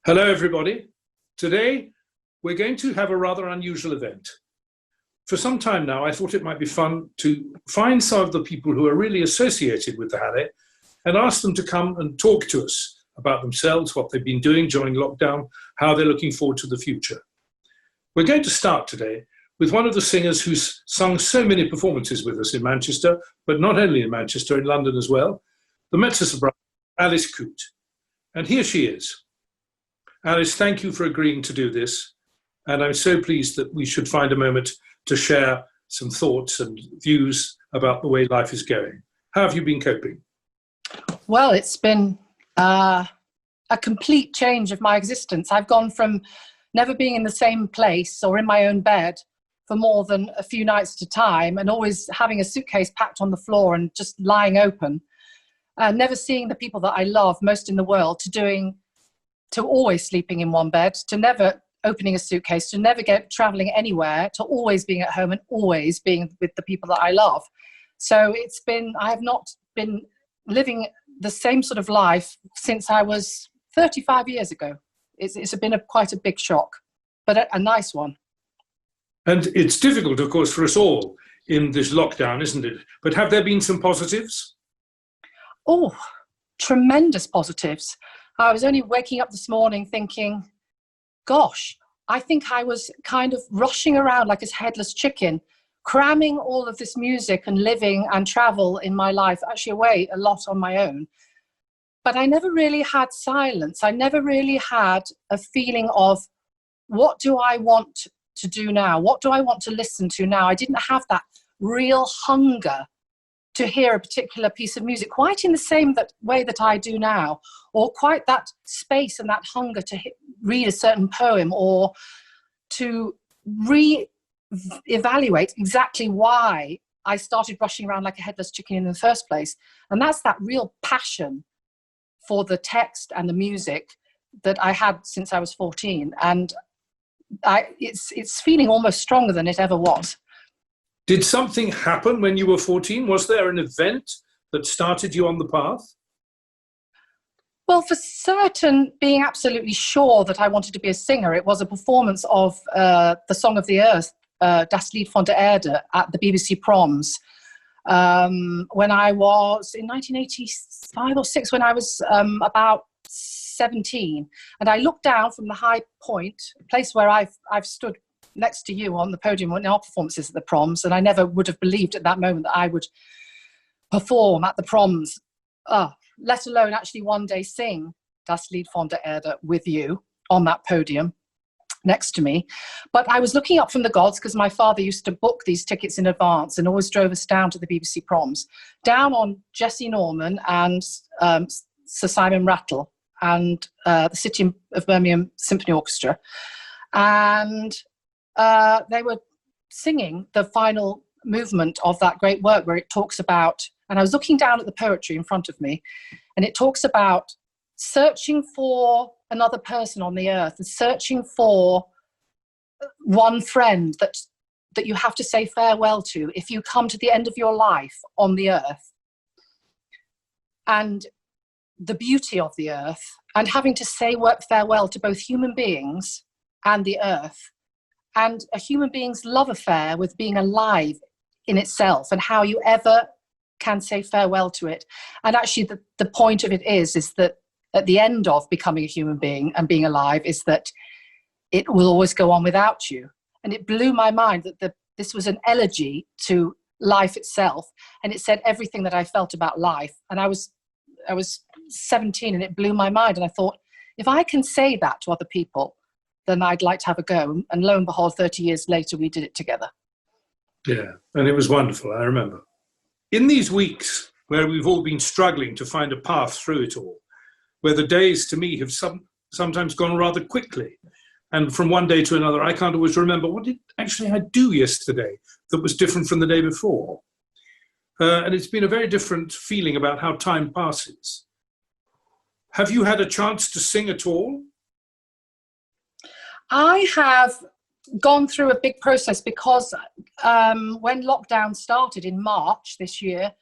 Hello, everybody. Today, we're going to have a rather unusual event. For some time now, I thought it might be fun to find some of the people who are really associated with the Hallé and ask them to come and talk to us about themselves, what they've been doing during lockdown, how they're looking forward to the future. We're going to start today with one of the singers who's sung so many performances with us in Manchester, but not only in Manchester, in London as well, the mezzo soprano, Alice Coote. And here she is. Alice, thank you for agreeing to do this. And I'm so pleased that we should find a moment to share some thoughts and views about the way life is going. How have you been coping? Well, it's been a complete change of my existence. I've gone from never being in the same place or in my own bed for more than a few nights at a time and always having a suitcase packed on the floor and just lying open, never seeing the people that I love most in the world, to always sleeping in one bed, to never opening a suitcase, to never traveling anywhere, to always being at home and always being with the people that I love. So I have not been living the same sort of life since I was 35 years ago. It's been quite a big shock, but a nice one. And it's difficult, of course, for us all in this lockdown, isn't it? But have there been some positives? Oh, tremendous positives. I was only waking up this morning thinking, gosh, I think I was kind of rushing around like a headless chicken, cramming all of this music and living and travel in my life, actually away a lot on my own. But I never really had silence. I never really had a feeling of, what do I want to do now? What do I want to listen to now? I didn't have that real hunger to hear a particular piece of music quite in the same way that I do now, or quite that space and that hunger to read a certain poem or to re-evaluate exactly why I started rushing around like a headless chicken in the first place. And that's that real passion for the text and the music that I had since I was 14. And it's feeling almost stronger than it ever was. Did something happen when you were 14? Was there an event that started you on the path? Well, for certain, being absolutely sure that I wanted to be a singer, it was a performance of the Song of the Earth, Das Lied von der Erde, at the BBC Proms, when I was in 1985 or 6, when I was about 17. And I looked down from the high point, a place where I've stood next to you on the podium in our performances at the Proms, and I never would have believed at that moment that I would perform at the Proms, let alone actually one day sing Das Lied von der Erde with you on that podium next to me. But I was looking up from the gods, because my father used to book these tickets in advance and always drove us down to the BBC Proms, down on Jesse Norman and Sir Simon Rattle and the City of Birmingham Symphony Orchestra. And they were singing the final movement of that great work where it talks about, and I was looking down at the poetry in front of me, and it talks about searching for another person on the earth and searching for one friend that you have to say farewell to if you come to the end of your life on the earth, and the beauty of the earth, and having to say farewell to both human beings and the earth, and a human being's love affair with being alive in itself, and how you ever can say farewell to it. And actually the point of it is that at the end of becoming a human being and being alive is that it will always go on without you. And it blew my mind that this was an elegy to life itself, and it said everything that I felt about life. And I was 17, and it blew my mind, and I thought, if I can say that to other people, then I'd like to have a go. And lo and behold, 30 years later, we did it together. Yeah, and it was wonderful, I remember. In these weeks where we've all been struggling to find a path through it all, where the days to me have sometimes gone rather quickly, and from one day to another, I can't always remember what did actually I do yesterday that was different from the day before. And it's been a very different feeling about how time passes. Have you had a chance to sing at all? I have gone through a big process because when lockdown started in March this year,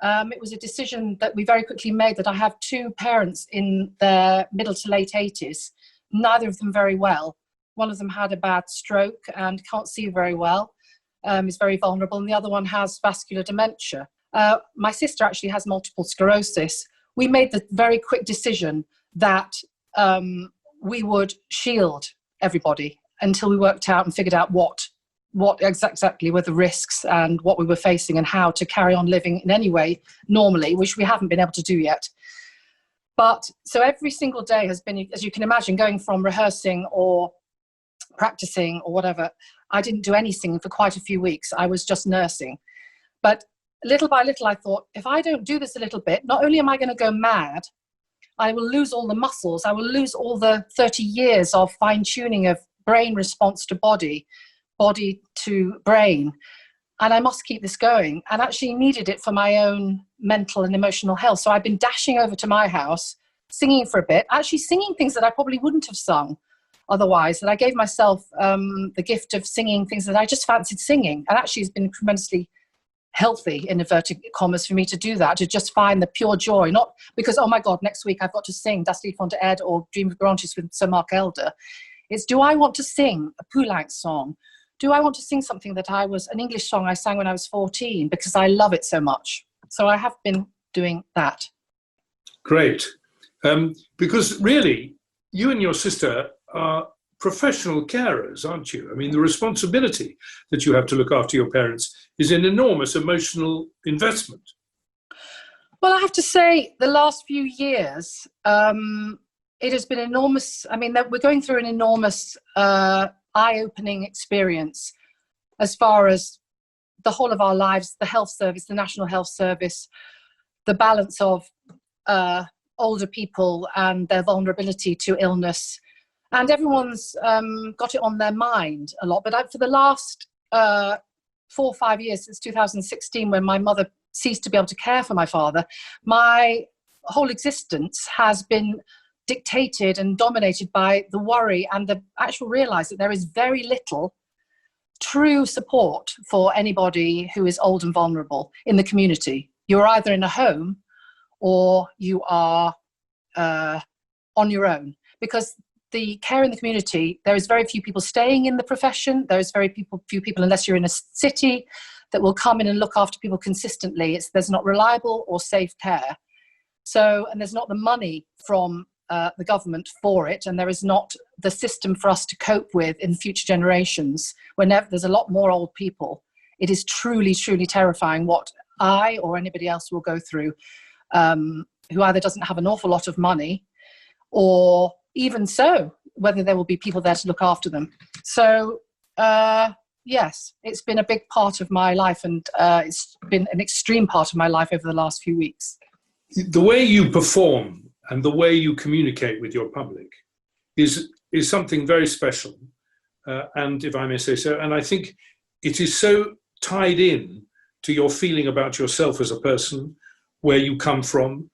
it was a decision that we very quickly made that I have two parents in their middle to late 80s neither of them very well. One of them had a bad stroke and can't see very well, is very vulnerable, and the other one has vascular dementia. My sister actually has multiple sclerosis. We made the very quick decision that we would shield everybody until we worked out and figured out what exactly were the risks and what we were facing and how to carry on living in any way normally, which we haven't been able to do yet. But so every single day has been, as you can imagine, going from rehearsing or practicing or whatever. I didn't do any singing for quite a few weeks. I was just nursing. But little by little, I thought, if I don't do this a little bit, not only am I going to go mad, I will lose all the muscles. I will lose all the 30 years of fine-tuning of brain response to body, body to brain. And I must keep this going. And actually needed it for my own mental and emotional health. So I've been dashing over to my house, singing for a bit, actually singing things that I probably wouldn't have sung otherwise. And I gave myself the gift of singing things that I just fancied singing. And actually it's been tremendously healthy, in inverted commas, for me to do that, to just find the pure joy, not because, oh my God, next week I've got to sing Das Lied von der Erde or Dream of Branches with Sir Mark Elder. It's, do I want to sing a Poulenc song? Do I want to sing something that an English song I sang when I was 14 because I love it so much? So I have been doing that. Great. Because really, you and your sister are professional carers, aren't you? I mean, the responsibility that you have to look after your parents is an enormous emotional investment. Well, I have to say, the last few years, it has been enormous. I mean, we're going through an enormous eye-opening experience as far as the whole of our lives, the health service, the National Health Service, the balance of older people and their vulnerability to illness. And everyone's got it on their mind a lot. But for the last 4 or 5 years, since 2016, when my mother ceased to be able to care for my father, my whole existence has been dictated and dominated by the worry and the actual realize that there is very little true support for anybody who is old and vulnerable in the community. You're either in a home or you are on your own, because the care in the community, there is very few people staying in the profession. There is very few people, unless you're in a city, that will come in and look after people consistently. There's not reliable or safe care. So, and there's not the money from the government for it, and there is not the system for us to cope with in future generations. Whenever there's a lot more old people, it is truly, truly terrifying what I or anybody else will go through, who either doesn't have an awful lot of money, or even so, whether there will be people there to look after them. So, yes, it's been a big part of my life, and it's been an extreme part of my life over the last few weeks. The way you perform and the way you communicate with your public is something very special, and if I may say so, and I think it is so tied in to your feeling about yourself as a person, where you come from,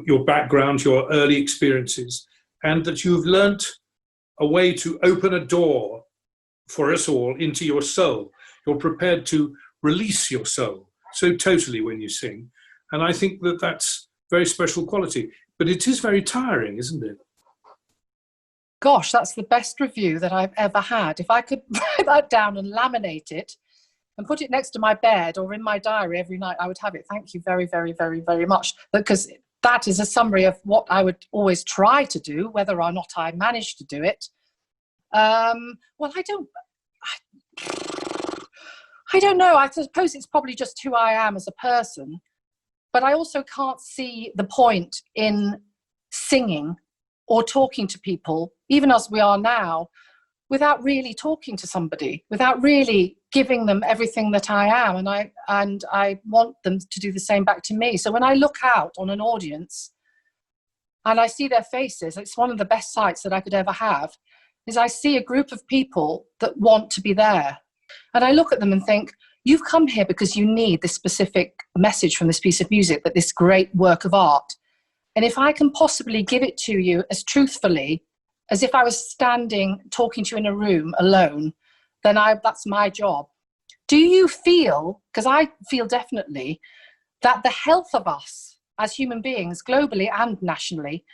your background, your early experiences, and that you've learnt a way to open a door for us all into your soul. You're prepared to release your soul so totally when you sing. And I think that that's very special quality. But it is very tiring, isn't it? Gosh, that's the best review that I've ever had. If I could write that down and laminate it and put it next to my bed or in my diary every night, I would have it. Thank you very, very, very, very much. Because that is a summary of what I would always try to do, whether or not I manage to do it. Well, I don't know. I suppose it's probably just who I am as a person. But I also can't see the point in singing or talking to people, even as we are now, without really talking to somebody, without really giving them everything that I am. And I want them to do the same back to me. So when I look out on an audience and I see their faces, it's one of the best sights that I could ever have, is I see a group of people that want to be there. And I look at them and think, you've come here because you need this specific message from this piece of music, that this great work of art. And if I can possibly give it to you as truthfully as if I was standing talking to you in a room alone, then that's my job. Do you feel, because I feel definitely, that the health of us as human beings, globally and nationally,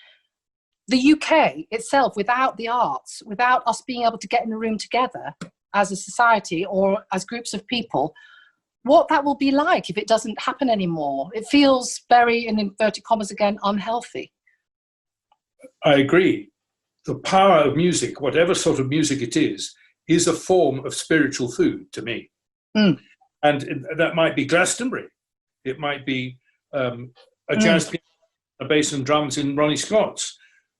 the UK itself, without the arts, without us being able to get in a room together as a society or as groups of people, what that will be like if it doesn't happen anymore. It feels very, in inverted commas again, unhealthy. I agree. The power of music, whatever sort of music it is a form of spiritual food to me. Mm. And that might be Glastonbury. It might be a jazz piano, a bass and drums in Ronnie Scott's,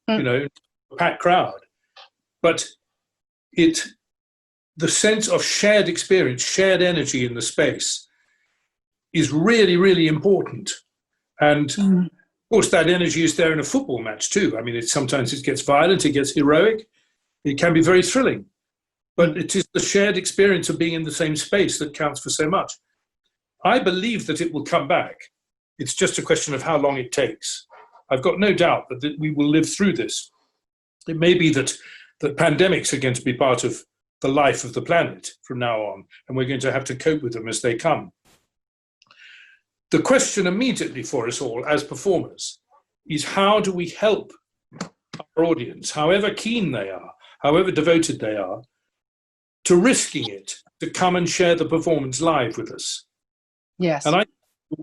you know, a packed crowd. But the sense of shared experience, shared energy in the space is really, really important. And of course, that energy is there in a football match too. I mean, sometimes it gets violent, it gets heroic, it can be very thrilling. But it is the shared experience of being in the same space that counts for so much. I believe that it will come back. It's just a question of how long it takes. I've got no doubt that we will live through this. It may be that pandemics are going to be part of the life of the planet from now on, and we're going to have to cope with them as they come. The question immediately for us all as performers is, how do we help our audience, however keen they are, however devoted they are, to risking it, to come and share the performance live with us? Yes. And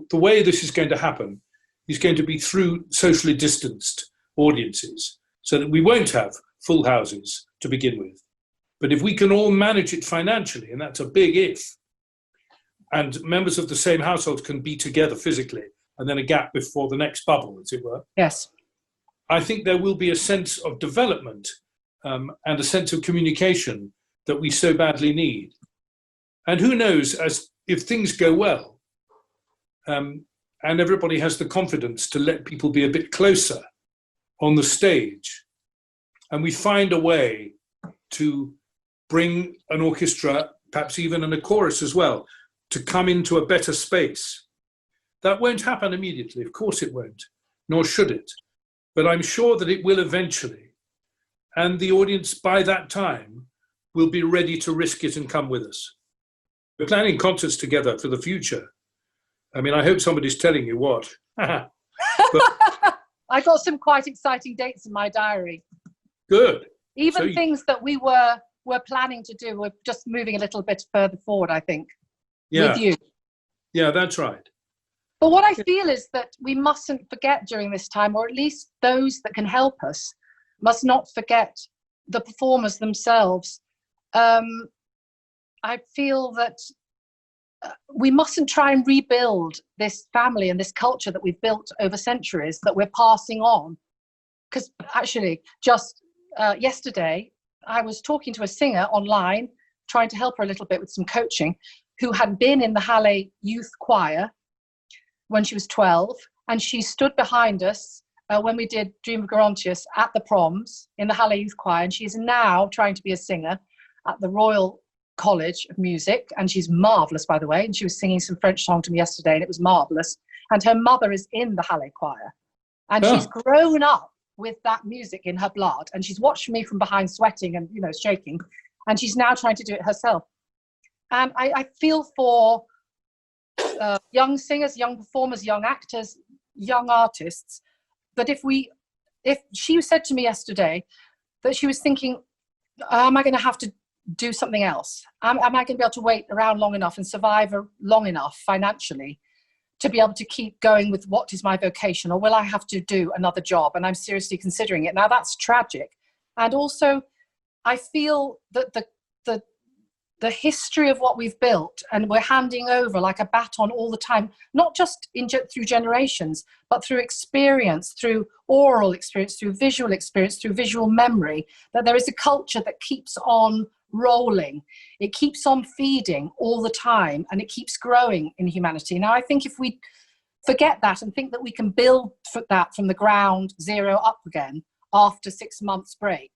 the way this is going to happen is going to be through socially distanced audiences, so that we won't have full houses to begin with. But if we can all manage it financially, and that's a big if, and members of the same household can be together physically, and then a gap before the next bubble, as it were. Yes. I think there will be a sense of development and a sense of communication that we so badly need. And who knows, as if things go well, and everybody has the confidence to let people be a bit closer on the stage, and we find a way to bring an orchestra, perhaps even in a chorus as well, to come into a better space. That won't happen immediately, of course it won't, nor should it. But I'm sure that it will eventually. And the audience by that time will be ready to risk it and come with us. We're planning concerts together for the future. I mean, I hope somebody's telling you what. But, I got some quite exciting dates in my diary. good. Even so things that we were planning to do, we're just moving a little bit further forward, I think, with you. Yeah, that's right. But what I feel is that we mustn't forget during this time, or at least those that can help us, must not forget the performers themselves. I feel that we mustn't try and rebuild this family and this culture that we've built over centuries that we're passing on. Because actually, just yesterday, I was talking to a singer online, trying to help her a little bit with some coaching, who had been in the Hallé youth choir when she was 12, and she stood behind us when we did Dream of Gerontius at the proms in the Hallé youth choir, and she's now trying to be a singer at the Royal College of Music, and she's marvellous, by the way, and she was singing some French song to me yesterday, and it was marvellous. And her mother is in the Hallé choir, and she's grown up with that music in her blood, and she's watched me from behind sweating and, you know, shaking, and she's now trying to do it herself. And I feel for young singers, young performers, young actors, young artists, that if she said to me yesterday that she was thinking, am I going to have to do something else? Am I going to be able to wait around long enough and survive long enough financially to be able to keep going with what is my vocation, or will I have to do another job? And I'm seriously considering it. Now, that's tragic. And also, I feel that the history of what we've built, and we're handing over like a baton all the time, not just through generations, but through experience, through oral experience, through visual memory, that there is a culture that keeps on rolling. It keeps on feeding all the time, and it keeps growing in humanity. Now, I think if we forget that and think that we can build that from the ground zero up again after 6 months break,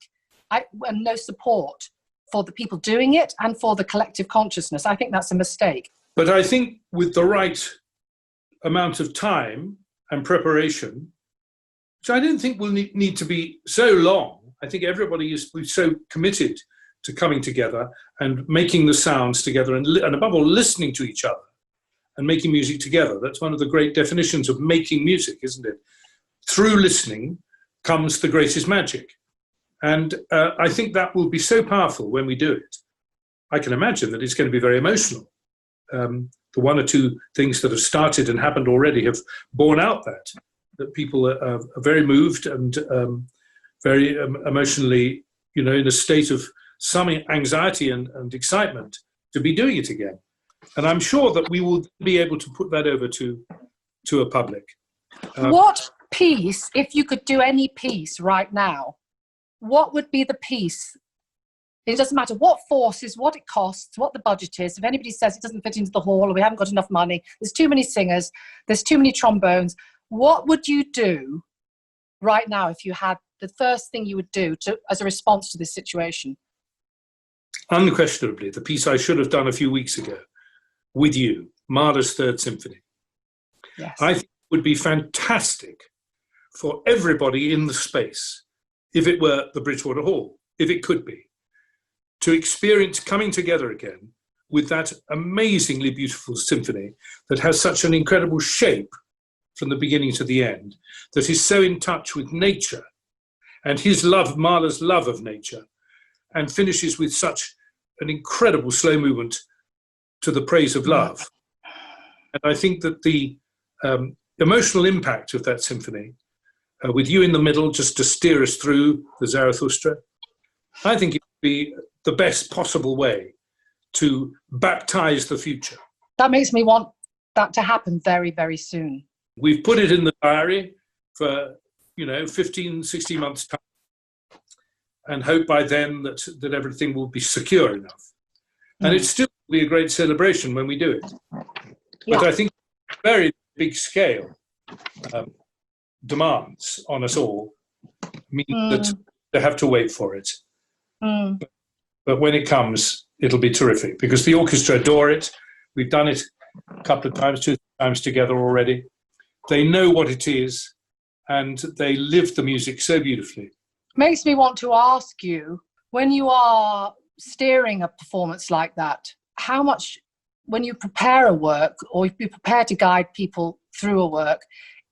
and no support for the people doing it and for the collective consciousness, I think that's a mistake. But I think with the right amount of time and preparation, which I don't think will need to be so long, I think everybody is so committed to coming together and making the sounds together, and above all, listening to each other and making music together. That's one of the great definitions of making music, isn't it? Through listening comes the greatest magic. And I think that will be so powerful when we do it. I can imagine that it's going to be very emotional. The one or two things that have started and happened already have borne out that people are very moved and very emotionally, in a state of some anxiety and excitement to be doing it again. And I'm sure that we will be able to put that over to a public. What piece, if you could do any piece right now, what would be the piece? It doesn't matter what forces, what it costs, what the budget is. If anybody says it doesn't fit into the hall or we haven't got enough money, there's too many singers, there's too many trombones, what would you do right now if you had the first thing you would do as a response to this situation? Unquestionably, the piece I should have done a few weeks ago with you, Mahler's Third Symphony. Yes. I think it would be fantastic for everybody in the space, if it were the Bridgewater Hall, if it could be, to experience coming together again with that amazingly beautiful symphony that has such an incredible shape from the beginning to the end, that is so in touch with nature and his love, Mahler's love of nature, and finishes with such an incredible slow movement to the praise of love. And I think that the emotional impact of that symphony, with you in the middle just to steer us through the Zarathustra, I think it would be the best possible way to baptize the future. That makes me want that to happen very, very soon. We've put it in the diary for, 15, 16 months' time, and hope by then that everything will be secure enough. And it still will be a great celebration when we do it. Yeah. But I think very big scale demands on us all mean that they have to wait for it. But when it comes, it'll be terrific because the orchestra adore it. We've done it a couple of times, 2 times together already. They know what it is and they live the music so beautifully. Makes me want to ask you, when you are steering a performance like that, how much, when you prepare a work or if you prepare to guide people through a work,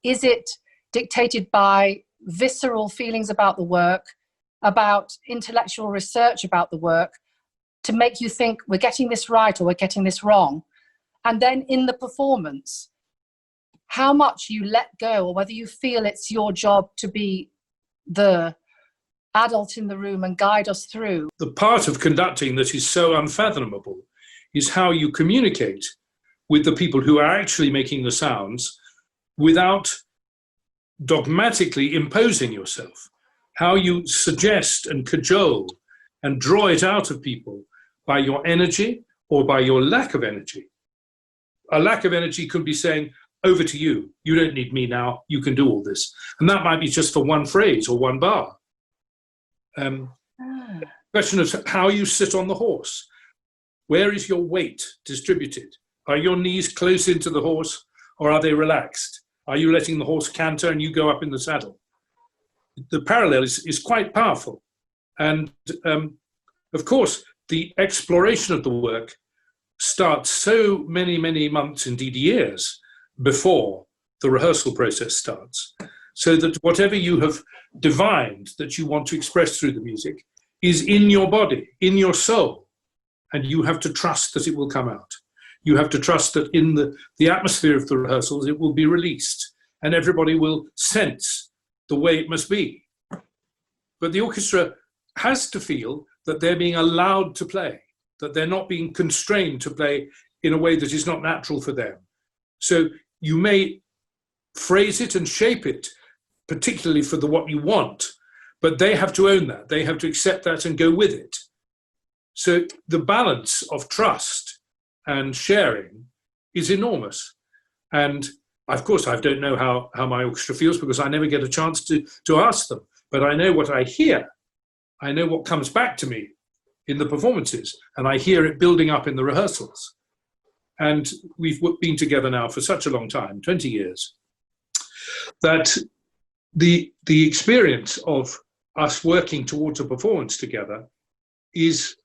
is it dictated by visceral feelings about the work, about intellectual research about the work, to make you think we're getting this right or we're getting this wrong? And then in the performance, how much you let go, or whether you feel it's your job to be the adult in the room and guide us through. The part of conducting that is so unfathomable is how you communicate with the people who are actually making the sounds without dogmatically imposing yourself, how you suggest and cajole and draw it out of people by your energy or by your lack of energy. A lack of energy could be saying, over to you, you don't need me now, you can do all this. And that might be just for one phrase or one bar. Question of how you sit on the horse. Where is your weight distributed? Are your knees close into the horse or are they relaxed? Are you letting the horse canter and you go up in the saddle? The parallel is quite powerful. And of course, the exploration of the work starts so many, many months, indeed years, before the rehearsal process starts. So that whatever you have divined that you want to express through the music is in your body, in your soul. And you have to trust that it will come out. You have to trust that in the atmosphere of the rehearsals, it will be released and everybody will sense the way it must be. But the orchestra has to feel that they're being allowed to play, that they're not being constrained to play in a way that is not natural for them. So you may phrase it and shape it, particularly for what you want, but they have to own that. They have to accept that and go with it. So the balance of trust and sharing is enormous. And of course, I don't know how my orchestra feels because I never get a chance to ask them, but I know what I hear. I know what comes back to me in the performances, and I hear it building up in the rehearsals. And we've been together now for such a long time, 20 years, that the experience of us working towards a performance together is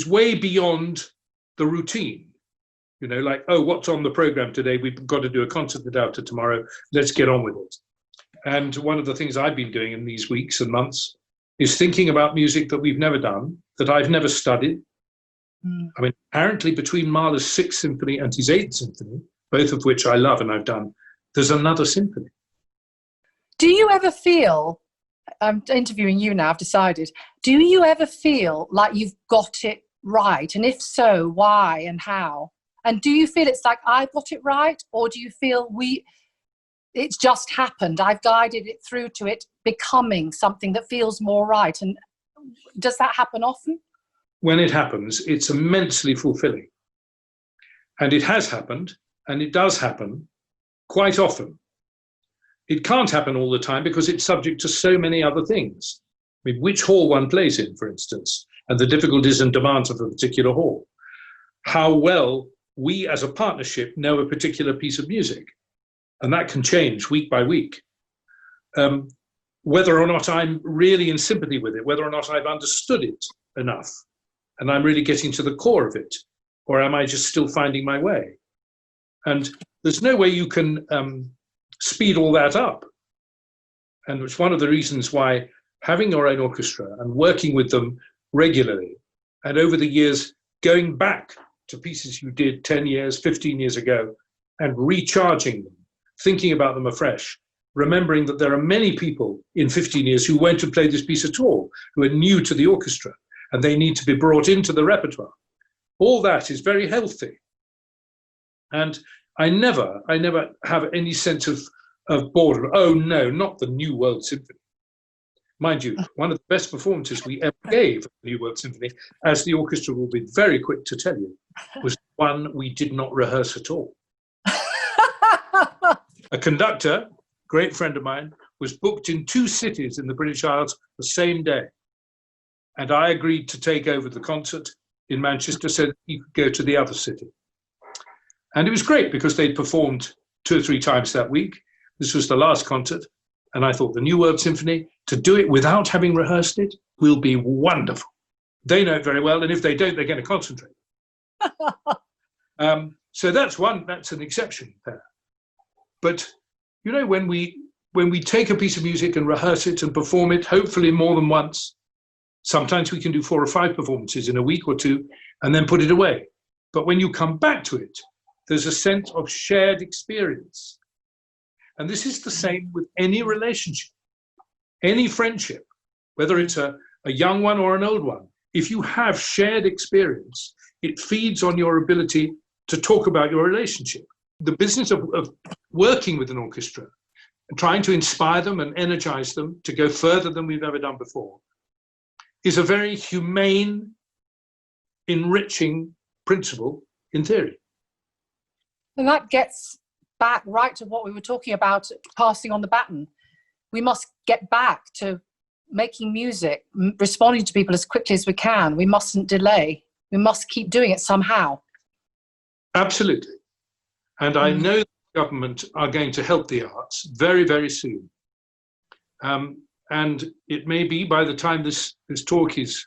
way beyond the routine. You know, like, oh, what's on the program today? We've got to do a concert the day after tomorrow. Let's get on with it. And one of the things I've been doing in these weeks and months is thinking about music that we've never done, that I've never studied. I mean, apparently between Mahler's Sixth Symphony and his Eighth Symphony, both of which I love and I've done, there's another symphony. Do you ever feel, I'm interviewing you now, I've decided, do you ever feel like you've got it right? And if so, why and how? And do you feel it's like, I've got it right? Or do you feel it's just happened, I've guided it through to it becoming something that feels more right? And does that happen often? When it happens, it's immensely fulfilling. And it has happened, and it does happen quite often. It can't happen all the time because it's subject to so many other things. I mean, which hall one plays in, for instance, and the difficulties and demands of a particular hall. How well we as a partnership know a particular piece of music. And that can change week by week. Whether or not I'm really in sympathy with it, whether or not I've understood it enough, and I'm really getting to the core of it, or am I just still finding my way? And there's no way you can speed all that up. And it's one of the reasons why having your own orchestra and working with them regularly, and over the years, going back to pieces you did 10 years, 15 years ago, and recharging them, thinking about them afresh, remembering that there are many people in 15 years who won't have played this piece at all, who are new to the orchestra, and they need to be brought into the repertoire. All that is very healthy. And I never have any sense of boredom. Oh no, not the New World Symphony. Mind you, one of the best performances we ever gave at the New World Symphony, as the orchestra will be very quick to tell you, was one we did not rehearse at all. A conductor, great friend of mine, was booked in 2 cities in the British Isles the same day. And I agreed to take over the concert in Manchester so that he could go to the other city. And it was great because they'd performed 2 or 3 times that week. This was the last concert. And I thought the New World Symphony, to do it without having rehearsed it, will be wonderful. They know it very well. And if they don't, they're going to concentrate. So that's an exception there. But, you know, when we take a piece of music and rehearse it and perform it, hopefully more than once, sometimes we can do 4 or 5 performances in a week or 2 and then put it away. But when you come back to it, there's a sense of shared experience. And this is the same with any relationship, any friendship, whether it's a young one or an old one. If you have shared experience, it feeds on your ability to talk about your relationship. The business of working with an orchestra and trying to inspire them and energize them to go further than we've ever done before is a very humane, enriching principle in theory. And that gets back right to what we were talking about, passing on the baton. We must get back to making music, responding to people as quickly as we can. We mustn't delay. We must keep doing it somehow. Absolutely. And I know the government are going to help the arts very, very soon. And it may be by the time this talk is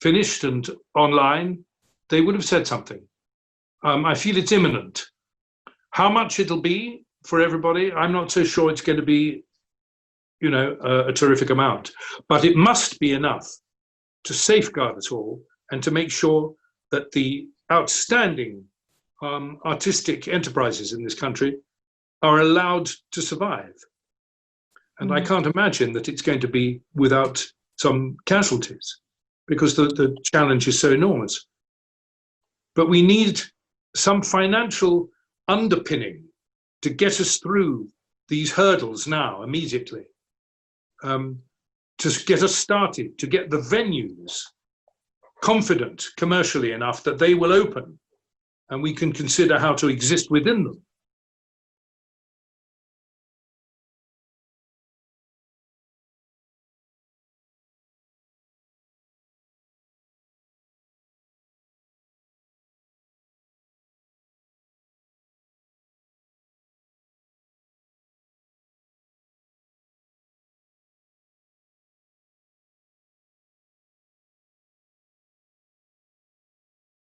finished and online, they would have said something. I feel it's imminent. How much it'll be for everybody, I'm not so sure it's going to be, you know, a terrific amount. But it must be enough to safeguard us all and to make sure that the outstanding artistic enterprises in this country are allowed to survive. And I can't imagine that it's going to be without some casualties because the challenge is so enormous. But we need some financial underpinning to get us through these hurdles now, immediately, to get us started, to get the venues confident commercially enough that they will open and we can consider how to exist within them.